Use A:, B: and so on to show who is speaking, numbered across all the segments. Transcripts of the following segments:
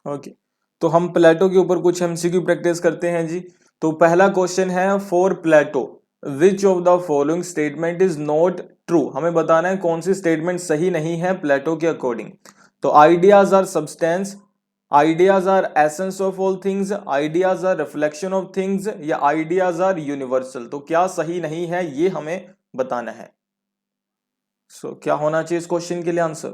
A: Okay, तो हम प्लेटो के ऊपर कुछ एमसीक्यू प्रैक्टिस करते हैं जी। तो पहला क्वेश्चन है, for Plato which of the following statement is not true. हमें बताना है कौन सी स्टेटमेंट सही नहीं है प्लेटो के अकॉर्डिंग। तो ideas are substance, ideas are essence of all things, ideas are reflection of things, या आइडियाज आर यूनिवर्सल। तो क्या सही नहीं है ये हमें बताना है। सो क्या होना चाहिए इस क्वेश्चन के लिए आंसर?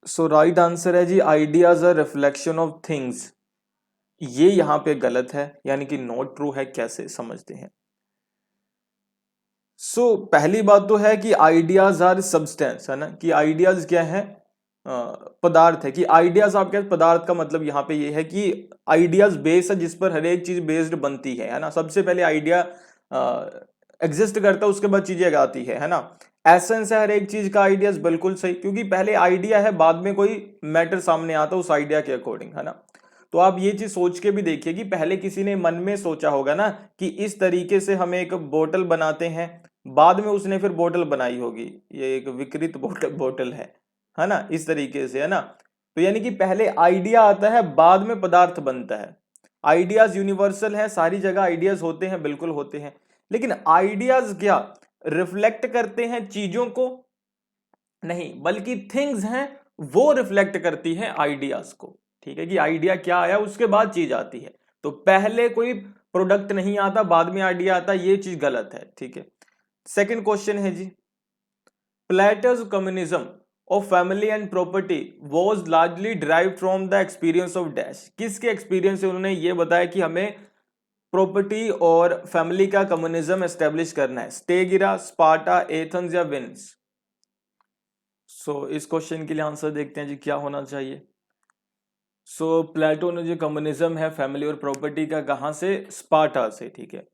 A: सो राइट आंसर है जी, ideas are reflection of things. ये यहां पे गलत है, यानी कि नॉट ट्रू है। कैसे समझते हैं? पहली बात तो है कि आइडियाज आर सब्सटेंस, है ना, कि आइडियाज क्या है, पदार्थ है। कि आइडियाज आप क्या, पदार्थ का मतलब यहाँ पे ये है कि आइडियाज बेस है जिस पर हर एक चीज बेस्ड बनती है ना। सबसे पहले आइडिया एग्जिस्ट करता है, उसके बाद चीजें आती है ना। एसेंस है हर एक चीज का, आइडियाज बिल्कुल सही, क्योंकि पहले आइडिया है बाद में कोई मैटर सामने आता उस आइडिया के अकॉर्डिंग, है ना। तो आप ये चीज सोच के भी देखिए कि पहले किसी ने मन में सोचा होगा ना कि इस तरीके से हम एक बोतल बनाते हैं, बाद में उसने फिर बोतल बनाई होगी। ये एक विकृत बोतल बोतल है ना, इस तरीके से, है ना। तो यानी कि पहले आइडिया आता है, बाद में पदार्थ बनता है। आइडियाज यूनिवर्सल है, सारी जगह आइडियाज होते हैं, बिल्कुल होते हैं। लेकिन आइडियाज क्या रिफ्लेक्ट करते हैं चीजों को? नहीं, बल्कि थिंग्स हैं वो रिफ्लेक्ट करती है आइडियाज को। ठीक है, कि आइडिया क्या आया उसके बाद चीज आती है। तो पहले कोई प्रोडक्ट नहीं आता, बाद में आइडिया आता, ये चीज गलत है। ठीक है, सेकंड क्वेश्चन है जी, प्लेटो's communism of family and property was largely derived from the experience of dash। किसके एक्सपीरियंस से उन्होंने ये बताया कि हमें प्रॉपर्टी और फैमिली का कम्युनिज्म एस्टेब्लिश करना है? स्टेगिरा, स्पार्टा, एथेंस या विंस? इस क्वेश्चन के लिए आंसर देखते हैं जी, क्या होना चाहिए। प्लेटो ने जो कम्युनिज्म है फैमिली और प्रॉपर्टी का, कहाँ से? स्पार्टा से। ठीक है,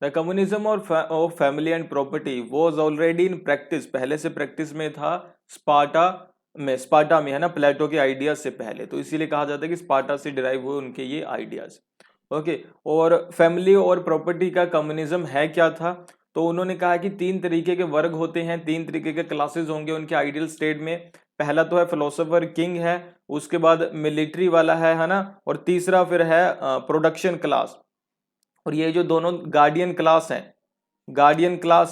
A: the communism of family and property was already in practice, पहले से प्रैक्टिस में था स्पार्टा में, है ना, प्लेटो के आइडियाज से पहले। तो इसीलिए कहा जाता है कि स्पार्टा से डिराइव हुए उनके ये आइडियाज। ओके, और फैमिली और प्रॉपर्टी का कम्युनिज्म है क्या था? तो उन्होंने कहा कि तीन तरीके के वर्ग होते हैं, तीन तरीके के क्लासेस होंगे उनके आइडियल स्टेट में। पहला तो है फिलोसोफर किंग है, उसके बाद मिलिट्री वाला है ना, और तीसरा फिर है प्रोडक्शन क्लास। और ये जो दोनों गार्डियन क्लास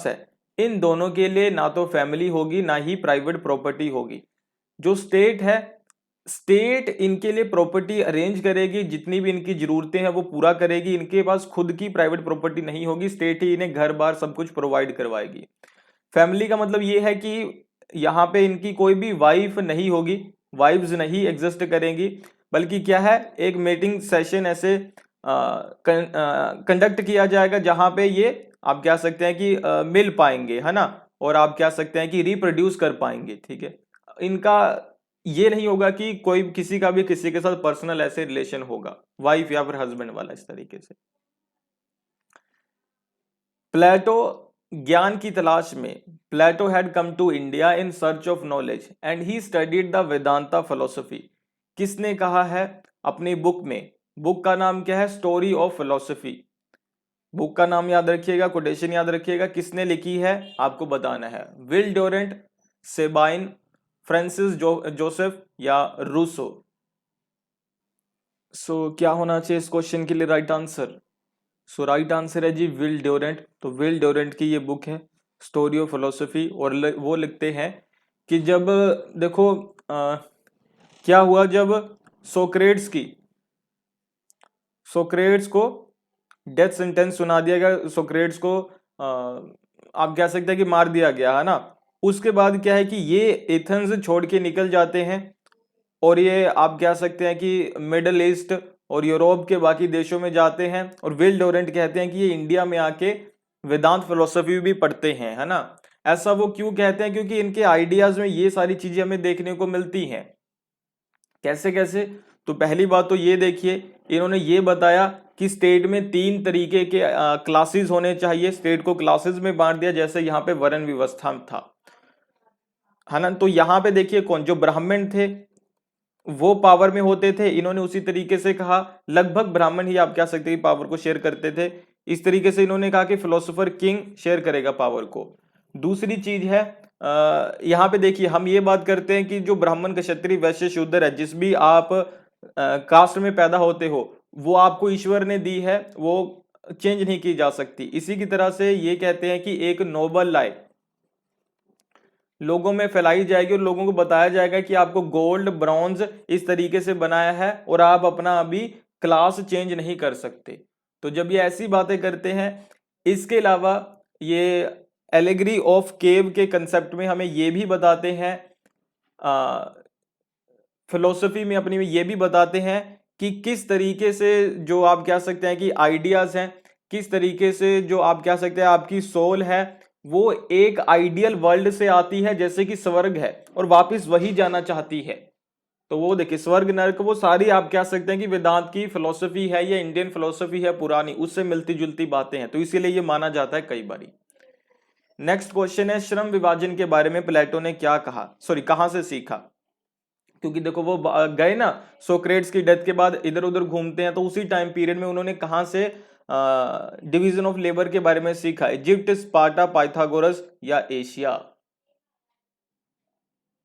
A: है, इन दोनों के लिए ना तो फैमिली होगी ना ही प्राइवेट प्रॉपर्टी होगी। जो स्टेट है, स्टेट इनके लिए प्रॉपर्टी अरेंज करेगी, जितनी भी इनकी जरूरतें हैं वो पूरा करेगी। इनके पास खुद की प्राइवेट प्रॉपर्टी नहीं होगी, स्टेट ही इन्हें घर बार सब कुछ प्रोवाइड करवाएगी। फैमिली का मतलब ये है कि यहाँ पे इनकी कोई भी वाइफ नहीं होगी, वाइफ्स नहीं एग्जिस्ट करेंगी, बल्कि क्या है, एक मीटिंग सेशन ऐसे कंडक्ट किया जाएगा जहां पे ये आप कह सकते हैं कि मिल पाएंगे, है ना, और आप कह सकते हैं कि रिप्रोड्यूस कर पाएंगे। ठीक है, इनका ये नहीं होगा कि कोई किसी का भी किसी के साथ पर्सनल ऐसे रिलेशन होगा, वाइफ या फिर हस्बैंड वाला, इस तरीके से। प्लेटो ज्ञान की तलाश में, Plato had come to India in search of knowledge and he studied the Vedanta philosophy. किसने कहा है अपनी बुक में? बुक का नाम क्या है? Story of philosophy. बुक का नाम याद रखिएगा, कोटेशन याद रखिएगा, किसने लिखी है आपको बताना है। Will Durant, Sabine, Francis Joseph या रूसो? क्या होना चाहिए इस क्वेश्चन के लिए राइट आंसर? राइट आंसर है जी विल ड्यूरेंट। तो विल ड्यूरेंट की ये बुक है स्टोरी ऑफ फिलोसफी, और वो लिखते हैं कि जब देखो क्या हुआ, जब सोक्रेट्स को डेथ सेंटेंस सुना दिया गया, सोक्रेट्स को आप कह सकते हैं कि मार दिया गया, है ना। उसके बाद क्या है कि ये एथेंस छोड़ के निकल जाते हैं, और ये आप कह सकते हैं कि मिडल ईस्ट और यूरोप के बाकी देशों में जाते हैं। और विल डोरेंट कहते हैं कि ये इंडिया में आके वेदांत फिलोसफी भी पढ़ते हैं, है ना। ऐसा वो क्यों कहते हैं? क्योंकि इनके आइडियाज में ये सारी चीजें हमें देखने को मिलती हैं। कैसे कैसे? तो पहली बात तो ये देखिए, इन्होंने ये बताया कि स्टेट में तीन तरीके के क्लासेस होने चाहिए, स्टेट को क्लासेस में बांट दिया, जैसे यहाँ पे वर्ण व्यवस्था था, है ना। तो यहाँ पे देखिए कौन, जो ब्राह्मण थे वो पावर में होते थे, इन्होंने उसी तरीके से कहा, लगभग ब्राह्मण ही आप कह सकते हैं पावर को शेयर करते थे। इस तरीके से इन्होंने कहा कि फिलोसोफर किंग शेयर करेगा पावर को। दूसरी चीज है यहाँ पे देखिए हम ये बात करते हैं कि जो ब्राह्मण क्षत्रिय वैश्य शूद्र है, जिस भी आप कास्ट में पैदा होते हो, वो आपको ईश्वर ने दी है, वो चेंज नहीं की जा सकती। इसी की तरह से ये कहते हैं कि एक नोबल लाइफ लोगों में फैलाई जाएगी और लोगों को बताया जाएगा कि आपको गोल्ड ब्रॉन्ज इस तरीके से बनाया है और आप अपना अभी क्लास चेंज नहीं कर सकते। तो जब ये ऐसी बातें करते हैं, इसके अलावा ये एलेगरी ऑफ केव के कंसेप्ट में हमें ये भी बताते हैं, फिलोसफी में अपनी में ये भी बताते हैं कि किस तरीके से जो आप कह सकते हैं कि आइडियाज हैं, किस तरीके से जो आप कह सकते हैं आपकी सोल है, वो एक आइडियल वर्ल्ड से आती है जैसे कि स्वर्ग है और वापस वही जाना चाहती है। तो वो देखिए स्वर्ग नरक वो सारी आप कह सकते हैं कि वेदांत की फिलोसफी है या इंडियन फिलोसफी है पुरानी, उससे मिलती जुलती बातें हैं, तो इसीलिए ये माना जाता है कई बारी। नेक्स्ट क्वेश्चन है, श्रम विभाजन के बारे में प्लेटो ने क्या कहा, सॉरी कहां से सीखा। क्योंकि देखो वो गए ना सोक्रेट्स की डेथ के बाद इधर उधर घूमते हैं, तो उसी टाइम पीरियड में उन्होंने कहां से डिवीजन ऑफ लेबर के बारे में सीखा, इजिप्ट, स्पार्टा, पाइथागोरस या एशिया।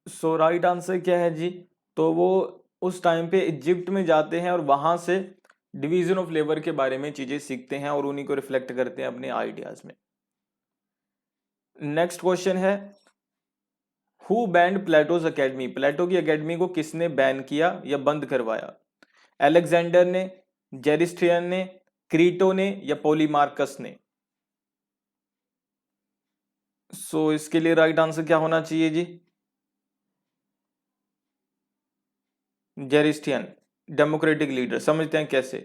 A: सो राइट आंसर क्या है जी, तो वो उस टाइम पे इजिप्ट में जाते हैं और वहां से डिवीजन ऑफ लेबर के बारे में चीजें सीखते हैं और उन्हीं को रिफ्लेक्ट करते हैं अपने आइडियाज में। नेक्स्ट क्वेश्चन है, हु बैंड प्लेटोज एकेडमी, प्लेटो की एकेडमी को किसने बैन किया या बंद करवाया, अलेक्जेंडर ने, जेरिस्ट्रियन ने, क्रीटो ने या पोलीमार्कस ने। सो इसके लिए राइट आंसर क्या होना चाहिए जी, जेरिस्ट्रियन, डेमोक्रेटिक लीडर। समझते हैं कैसे।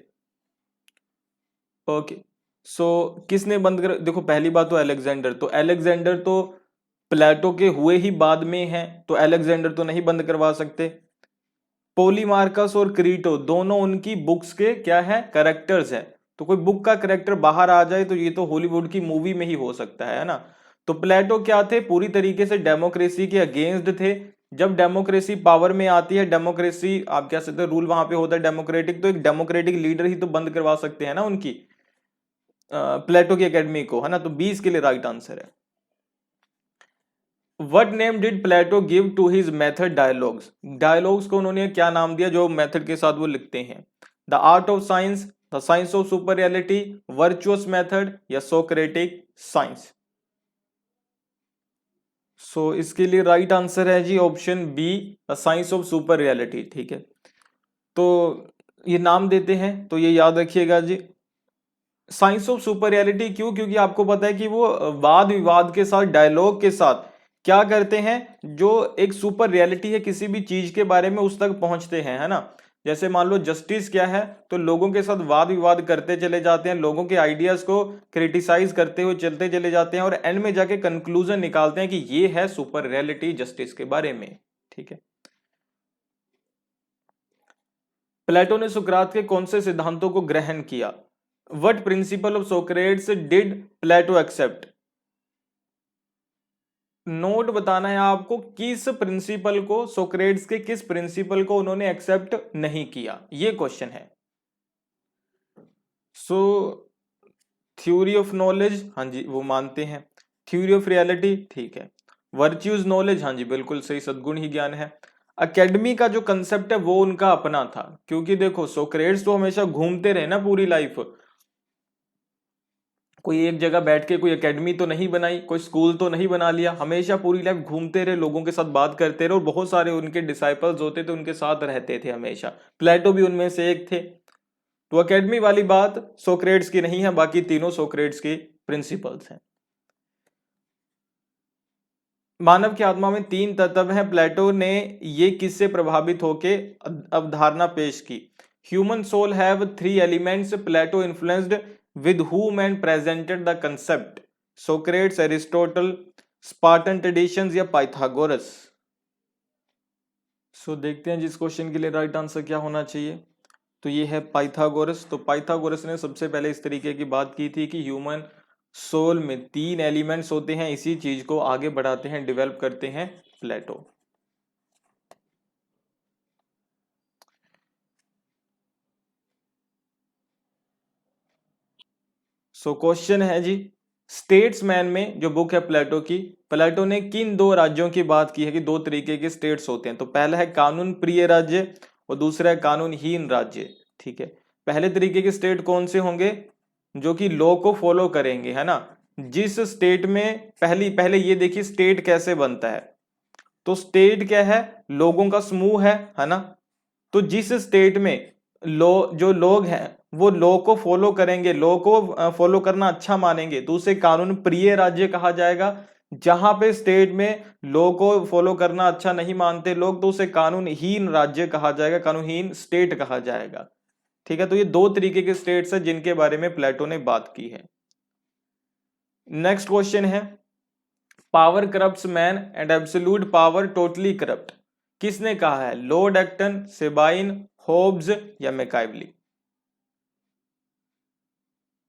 A: ओके, सो किसने बंद कर, देखो पहली बात तो अलेक्जेंडर, तो अलेक्जेंडर तो प्लेटो के हुए ही बाद में हैं, तो अलेक्जेंडर तो नहीं बंद करवा सकते। पोलीमार्कस और क्रीटो दोनों उनकी बुक्स के क्या है, करेक्टर्स हैं। तो कोई बुक का करेक्टर बाहर आ जाए तो ये तो हॉलीवुड की मूवी में ही हो सकता है ना। तो प्लेटो क्या थे, पूरी तरीके से डेमोक्रेसी के अगेंस्ट थे। जब डेमोक्रेसी पावर में आती है, डेमोक्रेसी आप कह सकते हो रूल वहां पे होता है डेमोक्रेटिक, तो एक डेमोक्रेटिक लीडर ही तो बंद करवा सकते हैं ना उनकी प्लेटो की एकेडमी को, है ना। तो 20 के लिए राइट आंसर है। What name did Plato give to his method dialogues, dialogues को उन्होंने क्या नाम दिया जो मेथड के साथ वो लिखते हैं, the art of science, the science of super reality, virtuous method या सोक्रेटिक साइंस। सो इसके लिए राइट आंसर है जी option B, the science of super reality. ठीक है, तो ये नाम देते हैं तो ये याद रखिएगा जी, साइंस ऑफ सुपर रियलिटी क्यों, क्योंकि आपको पता है कि वो वाद विवाद के साथ, डायलॉग के साथ क्या करते हैं, जो एक सुपर रियलिटी है किसी भी चीज के बारे में उस तक पहुंचते हैं, है ना। जैसे मान लो जस्टिस क्या है, तो लोगों के साथ वाद विवाद करते चले जाते हैं, लोगों के आइडियाज को क्रिटिसाइज करते हुए चलते चले जाते हैं और एंड में जाके कंक्लूजन निकालते हैं कि ये है सुपर रियलिटी जस्टिस के बारे में। ठीक है, प्लेटो ने सुकरात के कौन से सिद्धांतों को ग्रहण किया, what principle of Socrates did Plato accept. Note बताना है आपको किस प्रिंसिपल को, सोक्रेट्स के किस प्रिंसिपल को उन्होंने एक्सेप्ट नहीं किया, ये क्वेश्चन है। सो थ्योरी ऑफ नॉलेज, हाँ जी वो मानते हैं। थ्योरी ऑफ रियलिटी, ठीक है। वर्च्यूज नॉलेज, हाँ जी बिल्कुल सही, सद्गुण ही ज्ञान है। अकेडमी का जो कंसेप्ट है वो उनका अपना था, क्योंकि देखो सोक्रेट्स तो हमेशा घूमते रहे ना पूरी लाइफ, कोई एक जगह बैठ के कोई एकेडमी तो नहीं बनाई, कोई स्कूल तो नहीं बना लिया, हमेशा पूरी लाइफ घूमते रहे, लोगों के साथ बात करते रहे और बहुत सारे उनके डिसाइपल्स होते थे उनके साथ रहते थे हमेशा, प्लेटो भी उनमें से एक थे। तो एकेडमी वाली बात सोक्रेट्स की नहीं है, बाकी तीनों सोक्रेट्स के प्रिंसिपल्स हैं। मानव की आत्मा में तीन तत्व हैं, प्लेटो ने ये किससे प्रभावित होके अवधारणा पेश की, human soul have three elements, Plato influenced with whom and presented the concept, Socrates, Aristotle, Spartan traditions या पाइथागोरस। सो देखते हैं जिस क्वेश्चन के लिए राइट आंसर क्या होना चाहिए, तो ये है पाइथागोरस। तो पाइथागोरस ने सबसे पहले इस तरीके की बात की थी कि ह्यूमन सोल में तीन एलिमेंट्स होते हैं, इसी चीज को आगे बढ़ाते हैं, डेवलप करते हैं प्लेटो। सो क्वेश्चन है जी, स्टेट्समैन में जो बुक है प्लेटो की, प्लेटो ने किन दो राज्यों की बात की है कि दो तरीके के स्टेट्स होते हैं? तो पहला है कानून प्रिय राज्य और दूसरा है कानूनहीन राज्य। ठीक है, पहले तरीके के स्टेट कौन से होंगे? जो कि लॉ को फॉलो करेंगे, है ना। जिस स्टेट में पहले पहले ये देखिए स्टेट कैसे बनता है। तो स्टेट क्या है? लोगों का समूह है ना। तो जिस स्टेट में जो लोग हैं वो लॉ को फॉलो करेंगे, लॉ को फॉलो करना अच्छा मानेंगे, तो उसे कानून प्रिय राज्य कहा जाएगा। जहां पे स्टेट में लॉ को फॉलो करना अच्छा नहीं मानते लोग, तो उसे कानूनहीन राज्य कहा जाएगा, कानूनहीन स्टेट कहा जाएगा। ठीक है, तो ये दो तरीके के स्टेट्स हैं जिनके बारे में प्लेटो ने बात की है। नेक्स्ट क्वेश्चन है, power corrupts man and absolute power totally corrupt, किसने कहा है? लॉर्ड एक्टन, सेबाइन, होब्स या मैकाइवली?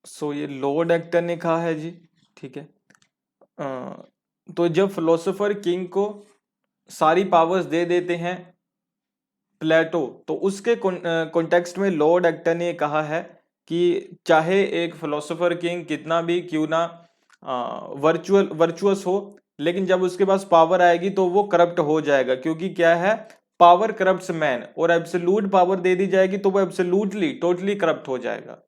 A: सो ये लॉर्ड एक्टन ने कहा है जी। ठीक है, तो जब फिलोसोफर किंग को सारी पावर्स दे देते हैं प्लेटो, तो उसके कॉन्टेक्स्ट में लॉर्ड एक्टन ने कहा है कि चाहे एक फिलोसोफर किंग कितना भी क्यों ना वर्चुअस हो, लेकिन जब उसके पास पावर आएगी तो वो करप्ट हो जाएगा, क्योंकि क्या है, पावर करप्ट्स मैन, और एब्सोल्यूट पावर दे दी जाएगी तो वो एब्सोल्यूटली टोटली करप्ट हो जाएगा।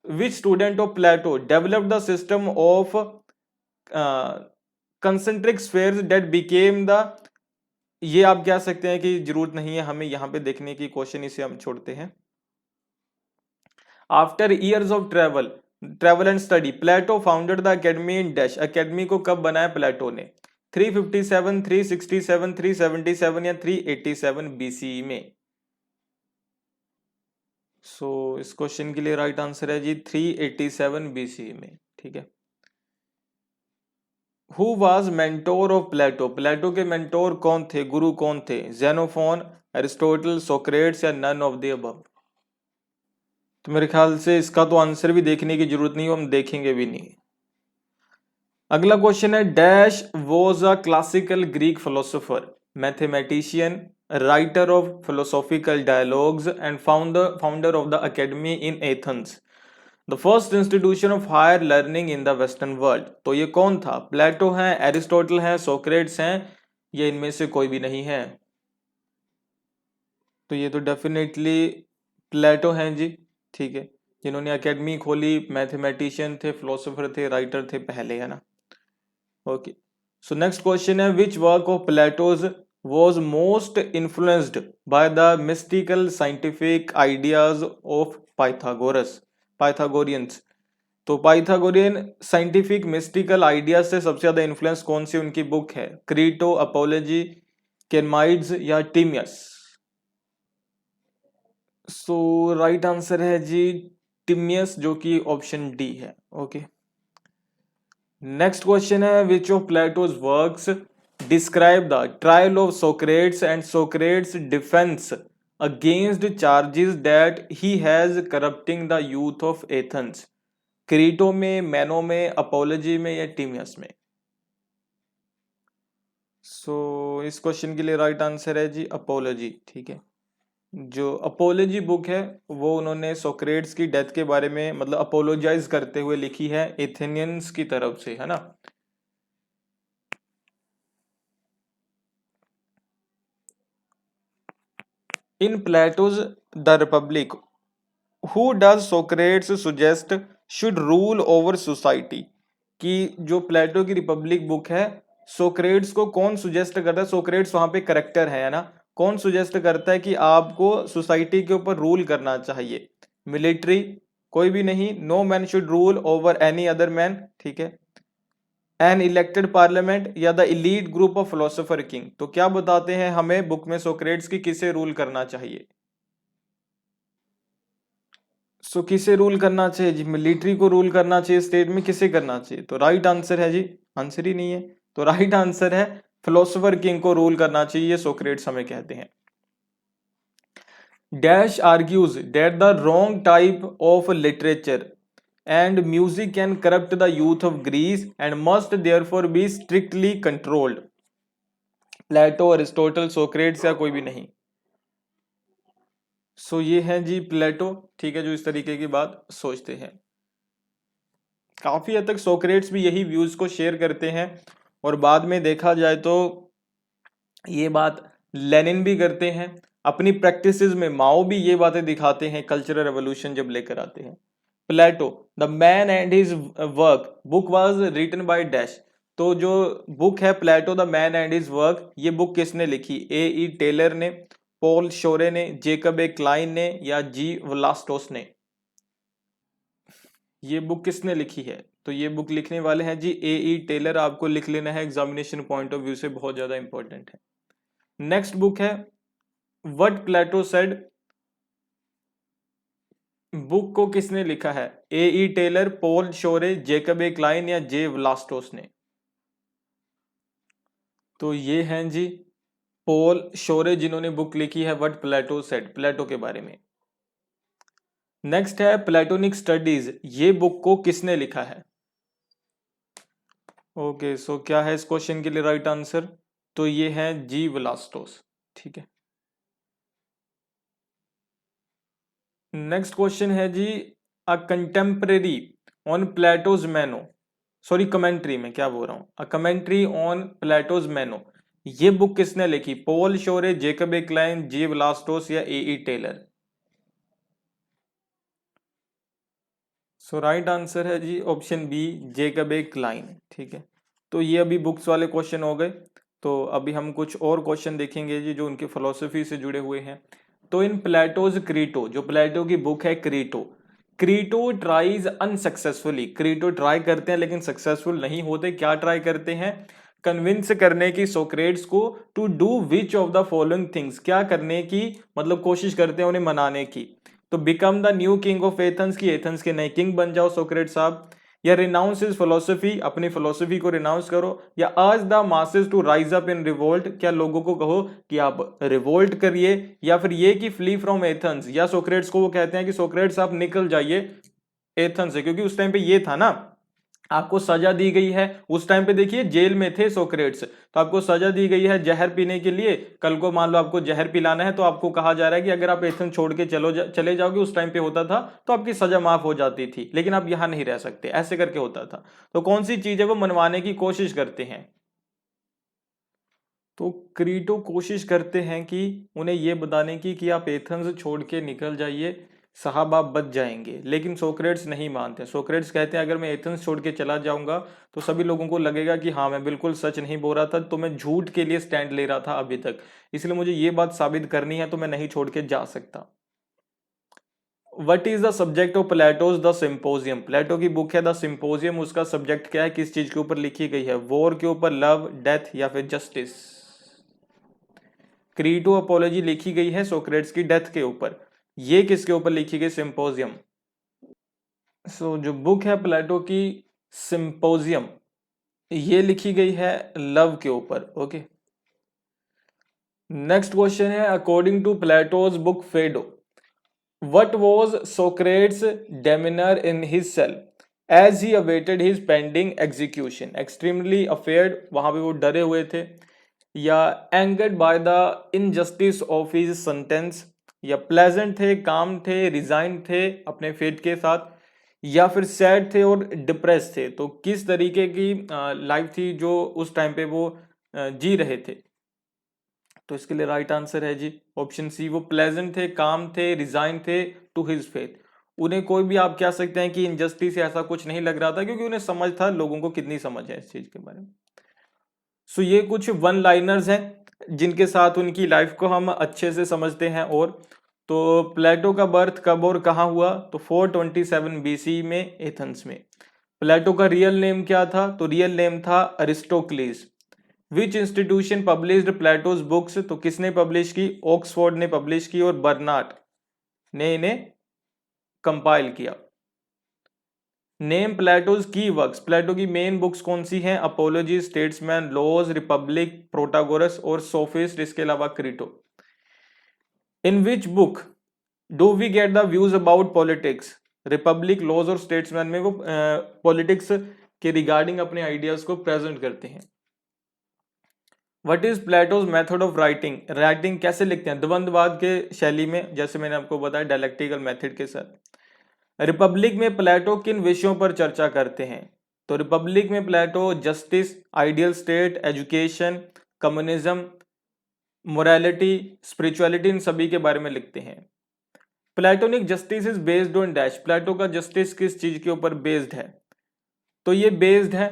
A: Which student of Plato developed the system of concentric spheres that became the, ये आप कह सकते हैं कि जरूरत नहीं है हमें यहां पे देखने की, क्वेश्चन इसे हम छोड़ते हैं। After years of travel and study Plato founded the academy in dash, academy को कब बनाया प्लेटो ने? 357, 367, 377 या 387 बीसी में? सो इस क्वेश्चन के लिए राइट आंसर है जी 387 बीसी में। ठीक है, who was mentor of Plato, Plato के मेंटोर कौन थे, गुरु कौन थे? जेनोफोन, एरिस्टोटल, सोक्रेट्स या नन ऑफ द अबव? तो मेरे ख्याल से इसका तो आंसर भी देखने की जरूरत नहीं, हम देखेंगे भी नहीं। अगला क्वेश्चन है, dash was a classical Greek philosopher, mathematician, writer of philosophical dialogues and founder of the academy in Athens, the first institution of higher learning in the western world. तो ये कौन था? प्लेटो है, एरिस्टोटल है, सोक्रेट्स हैं, ये इनमें से कोई भी नहीं है? तो ये तो डेफिनेटली प्लेटो हैं जी। ठीक है, जिन्होंने एकेडमी खोली, मैथमेटिशियन थे, फिलोसोफर थे, राइटर थे पहले, है ना। ओके, सो नेक्स्ट क्वेश्चन है, which work of Plato's was most influenced by the mystical scientific ideas of Pythagoreans। तो पाइथागोरियन साइंटिफिक मिस्टिकल आइडिया से सबसे ज्यादा इन्फ्लुएंस कौन सी उनकी बुक है? क्रीटो, अपोलॉजी, केमाइड्स या टिमियस? सो राइट आंसर है जी टिमियस, जो कि ऑप्शन डी है। ओके, नेक्स्ट क्वेश्चन है, विच of Plato's works describe the trial of Socrates and Socrates defence against charges that he has corrupting the youth of Athens? Crito में, मैनो में, apology में या टिमियस में? सो इस क्वेश्चन के लिए राइट आंसर है जी अपोलॉजी। ठीक है, जो अपोलॉजी बुक है वो उन्होंने सोक्रेट्स की डेथ के बारे में मतलब अपोलोजाइज करते हुए लिखी है एथेनियंस की तरफ से, है ना। In Plato's the Republic who does Socrates suggest should rule over society, कि जो प्लेटो की रिपब्लिक बुक है, सोक्रेट्स को कौन सुजेस्ट करता है? सोक्रेट्स वहां पे करेक्टर है ना। कौन सुजेस्ट करता है कि आपको सोसाइटी के ऊपर रूल करना चाहिए? मिलिट्री, कोई भी नहीं, no man should rule over any other man. ठीक है, एन इलेक्टेड पार्लियामेंट या the elite group of philosopher king. तो क्या बताते हैं हमें बुक में सोक्रेट्स की किसे रूल करना चाहिए? सो किसे रूल करना चाहिए जी? मिलिट्री को रूल करना चाहिए स्टेट में, किसे करना चाहिए? तो राइट आंसर है जी, आंसर ही नहीं है, तो राइट आंसर है फिलोसोफर किंग को रूल करना चाहिए, सोक्रेट्स हमें कहते हैं। Dash argues that the wrong type of literature and music can corrupt the youth of Greece and must therefore be strictly controlled. Plato, Aristotle, Socrates या कोई भी नहीं? सो ये है जी प्लेटो। ठीक है, जो इस तरीके की बात सोचते हैं। काफी हद तक सोक्रेट्स भी यही व्यूज को शेयर करते हैं, और बाद में देखा जाए तो ये बात लेनिन भी करते हैं अपनी प्रैक्टिसेस में। माओ भी ये बातें दिखाते हैं कल्चरल रेवोल्यूशन जब लेकर आते हैं। Plato, the man and his work book was written by dash. तो जो बुक है Plato the man and his work, ये बुक किसने लिखी? ए ई टेलर ने, पॉल शोरे ने, जेकब ए क्लाइन ने, या जी व्लास्टोस ने? ये बुक किसने लिखी है? तो ये बुक लिखने वाले हैं जी ए ई टेलर। आपको लिख लेना है, एग्जामिनेशन पॉइंट ऑफ व्यू से बहुत ज्यादा इंपॉर्टेंट है। नेक्स्ट बुक है व्हाट प्लेटो सेड। बुक को किसने लिखा है? ए E Taylor, Paul Shorey, Jacob A Kline, या जे व्लास्टोस ने? तो ये हैं जी पॉल शोरे जिन्होंने बुक लिखी है व्हाट प्लेटो सेड, प्लेटो के बारे में। नेक्स्ट है प्लेटोनिक स्टडीज, ये बुक को किसने लिखा है? ओके सो क्या है इस क्वेश्चन के लिए राइट आंसर? तो ये है जी व्लास्टोस। ठीक है। नेक्स्ट क्वेश्चन है जी a contemporary on Plato's Meno, sorry commentary में क्या बोल रहा हूं, a commentary on Plato's Meno, ये बुक किसने लिखी? Paul Shorey, Jacob A Klein, G Vlastos, या A E Taylor? So right answer है जी option B, Jacob A Klein. ठीक है, तो ये अभी बुक्स वाले क्वेश्चन हो गए। तो अभी हम कुछ और क्वेश्चन देखेंगे जी जो उनकी फिलोसफी से जुड़े हुए हैं। तो इन प्लेटोज क्रीटो, जो प्लेटो की बुक है Crito, Crito tries unsuccessfully, Crito try करते हैं लेकिन सक्सेसफुल नहीं होते। क्या ट्राई करते हैं? कन्विंस करने की सोक्रेट्स को to do which of the following things, क्या करने की मतलब कोशिश करते हैं उन्हें मनाने की। तो become the new king of Athens, की एथेंस के नए किंग बन जाओ सोक्रेट साहब, या रिनाउंस इज फिलोसफी, अपनी फिलोसफी को रिनाउंस करो, या urge the masses to rise up in revolt, क्या लोगों को कहो कि आप रिवोल्ट करिए, या फिर ये कि फ्ली फ्रॉम एथेंस, या सोक्रेट्स को वो कहते हैं कि सोक्रेट्स आप निकल जाइए एथेंस से, क्योंकि उस टाइम पे ये था ना, आपको सजा दी गई है। उस टाइम पे देखिए जेल में थे सोक्रेट्स, तो आपको सजा दी गई है जहर पीने के लिए। कल को मान लो आपको जहर पिलाना है, तो आपको कहा जा रहा है कि अगर आप एथेंस छोड़ के चले जाओगे, उस टाइम पे होता था तो आपकी सजा माफ हो जाती थी, लेकिन आप यहां नहीं रह सकते, ऐसे करके होता था। तो कौन सी चीज है वो मनवाने की कोशिश करते हैं? तो क्रीटो कोशिश करते हैं कि उन्हें यह बताने की कि आप एथेंस छोड़ के निकल जाइए, साहब आप बच जाएंगे। लेकिन सोक्रेट्स नहीं मानते। सोक्रेट्स कहते हैं अगर मैं एथेंस छोड़ के चला जाऊंगा तो सभी लोगों को लगेगा कि हाँ मैं बिल्कुल सच नहीं बोल रहा था, तो मैं झूठ के लिए स्टैंड ले रहा था अभी तक, इसलिए मुझे ये बात साबित करनी है, तो मैं नहीं छोड़ के जा सकता। What is the subject of Plato's the Symposium, Plato की बुक है द सिंपोजियम, उसका सब्जेक्ट क्या है, किस चीज के ऊपर लिखी गई है? वॉर के ऊपर, लव, डेथ, या फिर जस्टिस? क्रीटो अपोलॉजी लिखी गई है सोक्रेट्स की डेथ के ऊपर। ये किसके ऊपर लिखी गई? सिंपोजियम। सो जो बुक है प्लेटो की सिंपोजियम, ये लिखी गई है लव के ऊपर। ओके, नेक्स्ट क्वेश्चन है according to Plato's book Phaedo, what was Socrates demeanor in his cell as he awaited his pending execution? Extremely afraid, वहां पे वो डरे हुए थे, या angered by the injustice of his sentence, या प्लेजेंट थे, काम थे, रिजाइन थे अपने फेट के साथ, या फिर सैड थे और डिप्रेस थे? तो किस तरीके की लाइफ थी जो उस टाइम पे वो जी रहे थे? तो इसके लिए राइट आंसर है जी ऑप्शन सी, वो प्लेजेंट थे, काम थे, रिजाइन थे टू हिज फेथ। उन्हें कोई भी आप कह सकते हैं कि इनजस्टिस ऐसा कुछ नहीं लग रहा था, क्योंकि उन्हें समझ था, लोगों को कितनी समझ है इस चीज के बारे में। सो ये कुछ वन लाइनर्स हैं जिनके साथ उनकी लाइफ को हम अच्छे से समझते हैं। और तो प्लेटो का बर्थ कब और कहाँ हुआ? तो 427 बीसी में एथेंस में। प्लेटो का रियल नेम क्या था? तो रियल नेम था Aristocles. Which institution published Plato's books? तो किसने पब्लिश की? ऑक्सफोर्ड ने पब्लिश की, और बर्नार्ड ने इन्हें कंपाइल किया। Name Plato's key works, Plato की मेन बुक्स कौन सी हैं? Apology, Statesman, Laws, Republic, Protagoras, और सोफिस्ट, इसके अलावा Crito. In which book do we get the views about politics? Republic, Laws और स्टेट्समैन में वो पॉलिटिक्स के रिगार्डिंग अपने आइडियाज को प्रेजेंट करते हैं। What is Plato's method of writing, writing कैसे लिखते हैं? द्वंद्ववाद के शैली में, जैसे मैंने आपको बताया डायलेक्टिकल मेथड के साथ। रिपब्लिक में प्लेटो किन विषयों पर चर्चा करते हैं? तो रिपब्लिक में Plato justice, ideal state, education, communism, morality, spirituality, इन सभी के बारे में लिखते हैं। Platonic justice is based on dash, Plato का जस्टिस किस चीज के ऊपर बेस्ड है? तो ये बेस्ड है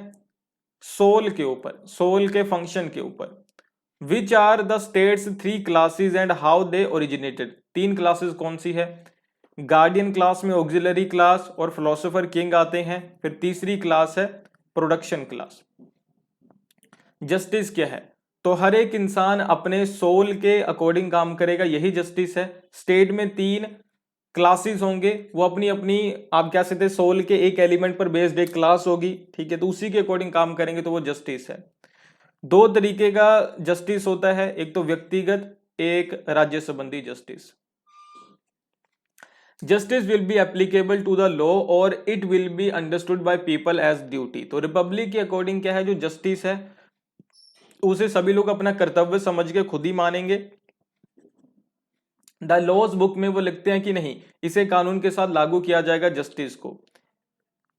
A: सोल के ऊपर, सोल के फंक्शन के ऊपर। Which are the states three classes and how they originated, तीन क्लासेस कौन सी है? गार्डियन क्लास में ऑक्सिलरी क्लास और फिलोसोफर किंग आते हैं, फिर तीसरी क्लास है प्रोडक्शन क्लास। जस्टिस क्या है? तो हर एक इंसान अपने सोल के अकॉर्डिंग काम करेगा, यही जस्टिस है। स्टेट में तीन क्लासेस होंगे, वो अपनी अपनी आप कह सकते हैं सोल के एक एलिमेंट पर बेस्ड एक क्लास होगी, ठीक है, तो उसी के अकॉर्डिंग काम करेंगे, तो वो जस्टिस है। दो तरीके का जस्टिस होता है, एक तो व्यक्तिगत, एक राज्य संबंधी justice. Justice will be applicable to the law और it will be understood by people as duty. तो रिपब्लिक के अकॉर्डिंग क्या है, जो जस्टिस है उसे सभी लोग अपना कर्तव्य समझ के खुद ही मानेंगे। द लॉज बुक में वो लिखते हैं कि नहीं, इसे कानून के साथ लागू किया जाएगा जस्टिस को,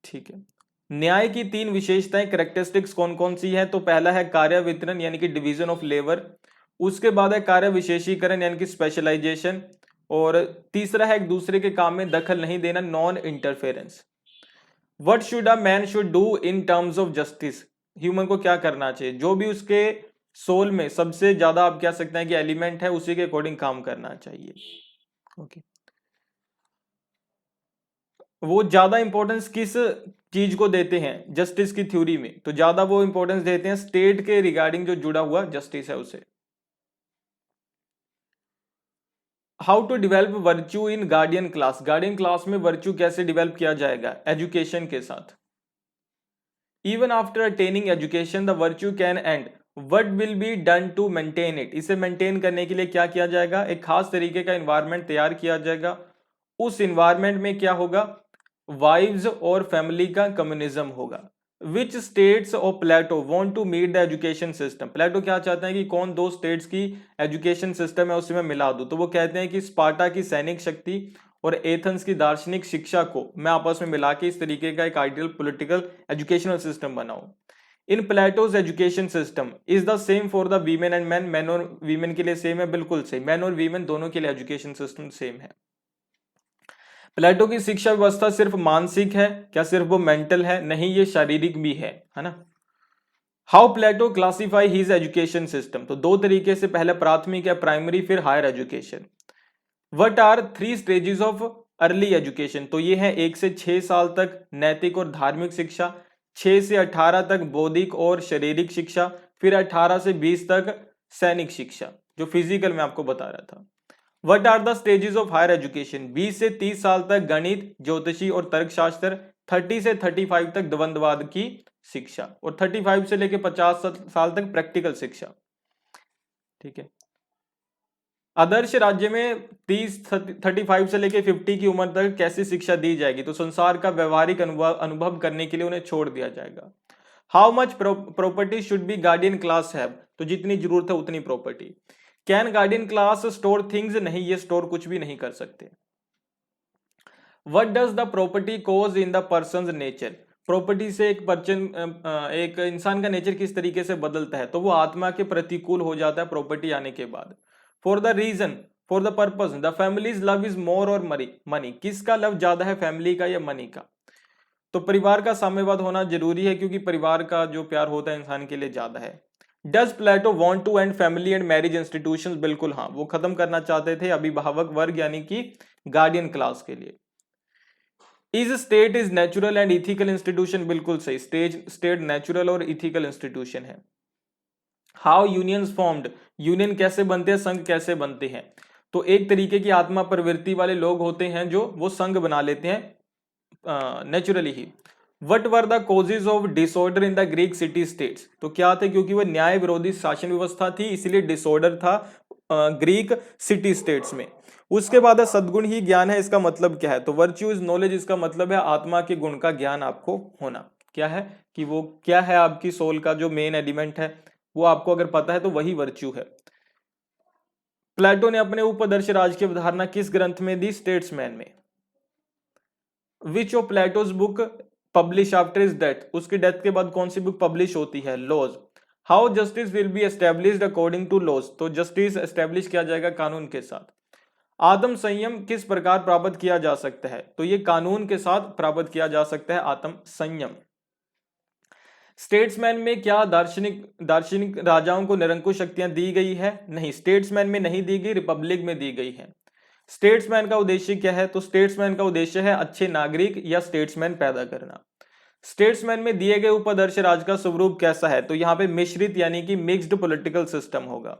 A: ठीक है। न्याय की तीन विशेषताएं, कैरेक्टरिस्टिक्स कौन कौन सी है? तो पहला है कार्य वितरण यानी कि डिवीजन ऑफ लेबर, उसके बाद है कार्य विशेषीकरण यानी कि स्पेशलाइजेशन, और तीसरा है एक दूसरे के काम में दखल नहीं देना, non interference. What should a man should do in terms of justice, human को क्या करना चाहिए? जो भी उसके सोल में सबसे ज्यादा आप कह सकते हैं कि एलिमेंट है, उसी के अकॉर्डिंग काम करना चाहिए, ओके। वो ज्यादा इंपॉर्टेंस किस चीज को देते हैं जस्टिस की थ्योरी में? तो ज्यादा वो इंपॉर्टेंस देते हैं स्टेट के रिगार्डिंग जो जुड़ा हुआ जस्टिस है उसे। How to develop virtue in guardian class, guardian class में वर्च्यू कैसे डेवलप किया जाएगा? एजुकेशन के साथ। Even after attaining education the virtue can end, what will be done to maintain it, इसे मेंटेन करने के लिए क्या किया जाएगा? एक खास तरीके का इन्वायरमेंट तैयार किया जाएगा, उस इन्वायरमेंट में क्या होगा? वाइव्स और फैमिली का कम्युनिज्म होगा। Which states of Plato want to meet the education system, Plato क्या चाहते हैं कि कौन दो स्टेट्स की एजुकेशन सिस्टम है उसमें मिला दूं? तो वो कहते हैं कि स्पार्टा की सैनिक शक्ति और एथेंस की दार्शनिक शिक्षा को मैं आपस में मिला के इस तरीके का एक आइडियल पॉलिटिकल एजुकेशनल सिस्टम बनाऊं। In Plato's education system is the same for the women and man, man और वीमेन के लिए सेम है? बिल्कुल सेम, मैन और वीमेन दोनों के लिए एजुकेशन सिस्टम सेम है। प्लेटो की शिक्षा व्यवस्था सिर्फ मानसिक है क्या? सिर्फ वो मेंटल है? नहीं, ये शारीरिक भी है ना। How Plato classify his education system, तो दो तरीके से, पहले प्राथमिक है प्राइमरी, फिर higher education. What are three stages of early education, तो ये है 1 से 6 साल तक नैतिक और धार्मिक शिक्षा, 6 से 18 तक बौद्धिक और शारीरिक शिक्षा, फिर 18 से 20 तक सैनिक शिक्षा, जो फिजिकल में आपको बता रहा था। What are the stages of higher education, 20 से 30 साल तक गणित, ज्योतिषी और तर्कशास्त्र, 30 से 35 तक द्वंद्ववाद की शिक्षा, और 35 से लेकर 50 साल तक प्रैक्टिकल शिक्षा, ठीक है। आदर्श राज्य में 35 से लेकर 50 की उम्र तक कैसी शिक्षा दी जाएगी? तो संसार का व्यवहारिक अनुभव करने के लिए उन्हें छोड़ दिया जाएगा। How much property should be guardian class have, तो जितनी जरूरत है उतनी property. Can guardian class store things, नहीं, ये स्टोर कुछ भी नहीं कर सकते। What does the property cause in the person nature, property से एक इंसान का नेचर किस तरीके से बदलता है? तो वो आत्मा के प्रतिकूल हो जाता है प्रॉपर्टी आने के बाद। For the reason, for the purpose, the families love is more or money, किसका लव ज्यादा है, फैमिली का या मनी का? तो परिवार का साम्यवाद होना जरूरी है, क्योंकि परिवार का जो प्यार होता है इंसान के लिए ज्यादा है। Does Plato want to end family and marriage institutions, बिल्कुल हाँ, वो खत्म करना चाहते थे अभिभावक वर्ग यानी कि गार्डियन क्लास के लिए। Is state is natural and ethical institution, बिल्कुल सही, स्टेट नेचुरल और इथिकल इंस्टीट्यूशन है। हाउ यूनियंस फॉर्म्ड, यूनियन कैसे बनते हैं, संघ कैसे बनते हैं? तो एक तरीके की आत्मा प्रवृत्ति वाले लोग होते हैं जो वो संघ बना लेते हैं naturally he. What were the causes of disorder in the Greek city states, तो क्या थे? क्योंकि वह न्याय विरोधी शासन व्यवस्था थी, इसलिए डिसऑर्डर था ग्रीक सिटी स्टेट्स में। उसके बाद सद्गुण ही ज्ञान है, इसका मतलब क्या है? तो वर्च्यू इज नॉलेज, इसका मतलब है आत्मा के गुण का ज्ञान आपको होना। क्या है कि वो क्या है आपकी सोल का जो मेन एलिमेंट है, वो आपको अगर पता है तो वही वर्च्यू है। प्लेटो ने अपने उपदर्श राज की अवधारणा किस ग्रंथ में दी? स्टेट्समैन में। Which of Plato's book publish after his death, उसकी डेथ के बाद कौन सी बुक पब्लिश होती है? Laws. How justice will be established according to laws, तो जस्टिस एस्टेब्लिश किया जाएगा कानून के साथ। आत्म संयम किस प्रकार प्राप्त किया जा सकता है? तो ये कानून के साथ प्राप्त किया जा सकता है आत्म संयम। स्टेट्समैन में क्या दार्शनिक राजाओं को निरंकुश शक्तियां दी गई है? नहीं, स्टेट्समैन में नहीं दी गई, रिपब्लिक में दी गई है। स्टेट्समैन का उद्देश्य क्या है? तो स्टेट्समैन का उद्देश्य है अच्छे नागरिक या स्टेट्समैन पैदा करना। स्टेट्समैन में दिए गए उपादर्श राज का स्वरूप कैसा है? तो यहां पे मिश्रित यानी कि मिक्स्ड पॉलिटिकल सिस्टम होगा।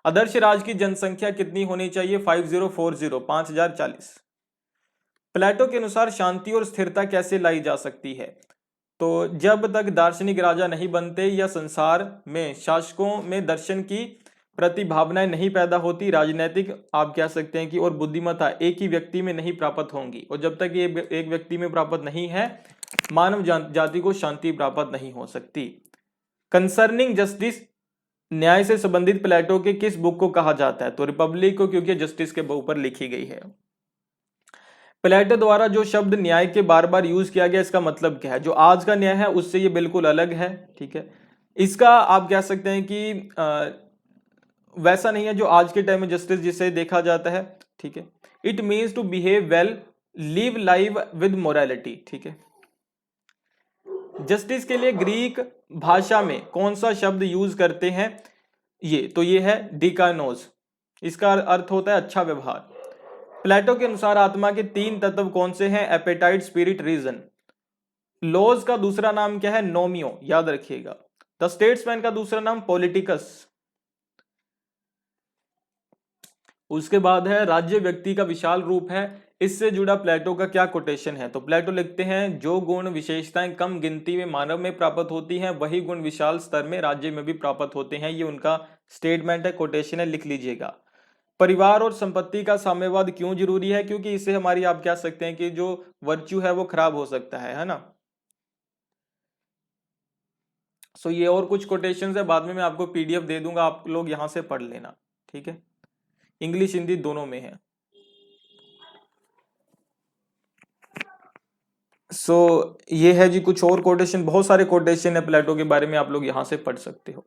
A: आदर्श राज की जनसंख्या कितनी होनी चाहिए? 5040। प्लेटो के अनुसार शांति और स्थिरता कैसे लाई जा सकती है? तो जब तक दार्शनिक राजा नहीं बनते या संसार में शासकों में दर्शन की प्रति भावनाएं नहीं पैदा होती, राजनीतिक आप कह सकते हैं कि और बुद्धिमत्ता एक ही व्यक्ति में नहीं प्राप्त होंगी, और जब तक ये एक व्यक्ति में प्राप्त नहीं है, मानव जाति को शांति प्राप्त नहीं हो सकती। कंसर्निंग जस्टिस, न्याय से संबंधित प्लेटो के किस बुक को कहा जाता है? तो रिपब्लिक को, क्योंकि जस्टिस के ऊपर लिखी गई है। प्लेटो द्वारा जो शब्द न्याय के बार बार यूज किया गया, इसका मतलब क्या है? जो आज का न्याय है उससे ये बिल्कुल अलग है, ठीक है। इसका आप कह सकते हैं कि वैसा नहीं है जो आज के टाइम में जस्टिस जिसे देखा जाता है, ठीक है। It means to behave well, live live with morality, ठीक है। जस्टिस के लिए ग्रीक भाषा में कौन सा शब्द यूज करते हैं? ये है डिकानोस, इसका अर्थ होता है अच्छा व्यवहार। प्लेटो के अनुसार आत्मा के 3 तत्व कौन से हैं? Apatite, spirit, reason. लॉज का दूसरा नाम क्या है? नोमियो, याद रखिएगा। द स्टेट्समैन का दूसरा नाम पॉलिटिकस। उसके बाद है राज्य व्यक्ति का विशाल रूप है, इससे जुड़ा प्लेटो का क्या कोटेशन है? तो प्लेटो लिखते हैं जो गुण विशेषताएं कम गिनती में मानव में प्राप्त होती हैं, वही गुण विशाल स्तर में राज्य में भी प्राप्त होते हैं। ये उनका स्टेटमेंट है, कोटेशन है, लिख लीजिएगा। परिवार और संपत्ति का साम्यवाद क्यों जरूरी है? क्योंकि इससे हमारी आप कह सकते हैं कि जो वर्च्यू है वो खराब हो सकता है ना। सो ये और कुछ कोटेशंस है, बाद में मैं आपको पीडीएफ दे दूंगा, आप लोग यहां से पढ़ लेना, ठीक है। इंग्लिश हिंदी दोनों में है। सो ये है जी कुछ और कोटेशन, बहुत सारे कोटेशन है प्लेटो के बारे में, आप लोग यहां से पढ़ सकते हो।